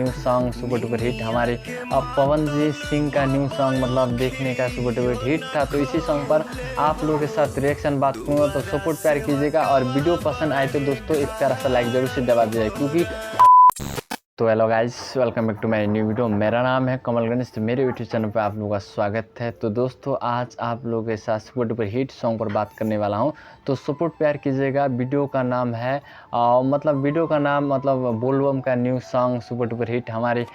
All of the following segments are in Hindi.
New song super duper hit हमारे पवन जी सिंह का न्यू सॉन्ग मतलब देखने का सुपर डुपर हिट था। तो इसी सॉन्ग पर आप लोगों के साथ रिएक्शन बात करूँगा, तो सपोर्ट प्यार कीजिएगा और वीडियो पसंद आए तो दोस्तों एक प्यारा सा लाइक जरूर से दबा दीजिए। क्योंकि तो hello guys, welcome back to my new video. मेरा नाम है कमल गणेश, तो मेरे यूट्यूब चैनल पर आप लोगों का स्वागत है। तो दोस्तों आज आप लोगों के साथ सुपर डुपर हिट सॉन्ग पर बात करने वाला हूं, तो सपोर्ट प्यार कीजिएगा। वीडियो का नाम है वीडियो का नाम बोलबम का new song super duper hit हमारे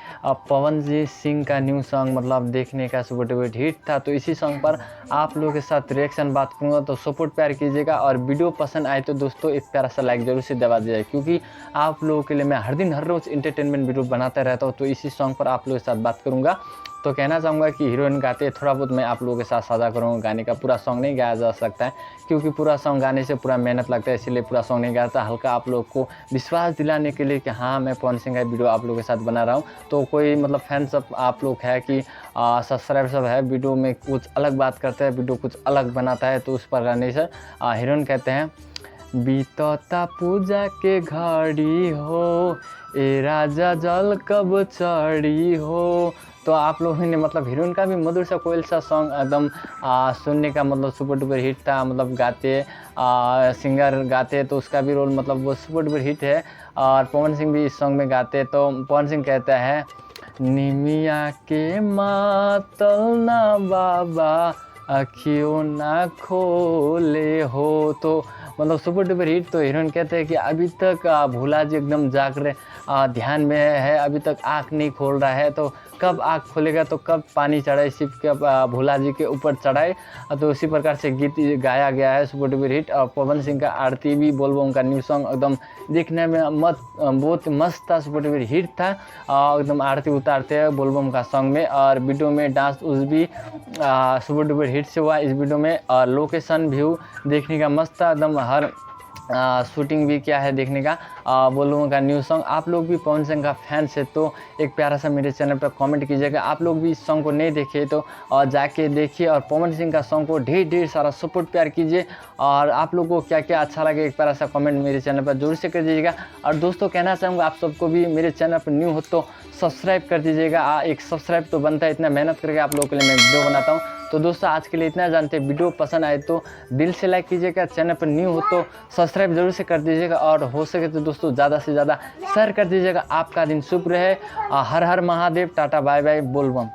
पवन जी सिंह का न्यू सॉन्ग मतलब देखने का सुपर डुपर हिट था। तो इसी सॉन्ग पर आप लोगों के साथ रिएक्शन बात करूँगा, तो सपोर्ट प्यार कीजिएगा और वीडियो पसंद आए तो दोस्तों एक प्यारा सा लाइक जरूर से दबा दीजिए। क्योंकि आप लोगों के लिए मैं हर दिन हर रोज़ इंटरटेनमेंट वीडियो बनाता रहता हूँ। तो इसी सॉन्ग पर आप लोगों के साथ बात करूँगा। तो कहना चाहूँगा कि हीरोइन गाते थोड़ा बहुत मैं आप लोगों के साथ साझा करूँगा। गाने का पूरा सॉन्ग नहीं गाया जा सकता है, क्योंकि पूरा सॉन्ग गाने से पूरा मेहनत लगता है, इसलिए पूरा सॉन्ग नहीं गाता। हल्का आप लोग को विश्वास दिलाने के लिए कि हाँ मैं पवन सिंह का वीडियो आप लोगों के साथ बना रहा हूँ। तो कोई मतलब फैन सब आप लोग है कि सब्सक्राइबर सब है, वीडियो में कुछ अलग बात करते हैं, वीडियो कुछ अलग बनाता है, तो उस पर गाने से हीरोइन कहते हैं बीतता पूजा के घड़ी हो, ए राजा जल कब चढ़ी हो। तो आप लोगों ने मतलब हीरोइन का भी मधुर सा कोयल सा सॉन्ग एकदम सुनने का मतलब सुपर डुपर हिट था। मतलब गाते सिंगर गाते तो उसका भी रोल मतलब वो सुपर डुपर हिट है। और पवन सिंह भी इस सॉन्ग में गाते। तो पवन सिंह कहता है निमिया के मातल ना बाबा अखियों ना खोले हो। तो मतलब सुपर डुपर हिट। तो हीरोइन कहते हैं कि अभी तक भोला जी एकदम जाग रहे ध्यान में है, अभी तक आँख नहीं खोल रहा है। तो कब आँख खोलेगा, तो कब पानी चढ़ाए शिव के भोला जी के ऊपर चढ़ाए। तो इसी प्रकार से गीत गाया गया है सुपर डुपर हिट। और पवन सिंह का आरती भी बोलबम का न्यू सॉन्ग एकदम देखने में बहुत मस्त था, सुपर डुपर हिट था। एकदम आरती उतारते हैं बोलबम का सॉन्ग में, और वीडियो में डांस उस भी सुपर डुपर हिट से हुआ इस वीडियो में। और लोकेशन व्यू देखने का मस्त था एकदम, हर शूटिंग भी क्या है देखने का। बोलूँगा का न्यू सॉन्ग आप लोग भी पवन सिंह का फैंस है तो एक प्यारा सा मेरे चैनल पर कमेंट कीजिएगा। आप लोग भी इस सॉन्ग को नहीं देखे तो जाके देखिए और पवन सिंह का सॉन्ग को ढेर सारा सपोर्ट प्यार कीजिए। और आप लोग को क्या क्या अच्छा लगे एक प्यारा सा कमेंट मेरे चैनल पर जरूर से कर दीजिएगा। और दोस्तों कहना चाहूँगा आप सबको भी मेरे चैनल पर न्यू हो तो सब्सक्राइब कर दीजिएगा। एक सब्सक्राइब तो बनता है, इतना मेहनत करके आप लोगों के लिए मैं वीडियो बनाता हूँ। तो दोस्तों आज के लिए इतना जानते हैं, वीडियो पसंद आए तो दिल से लाइक कीजिएगा, चैनल पर न्यू हो तो सब्सक्राइब जरूर से कर दीजिएगा, और हो सके तो दोस्तों ज़्यादा से ज़्यादा शेयर कर दीजिएगा। आपका दिन शुभ रहे। हर हर महादेव, टाटा बाय बाय, बोलबम।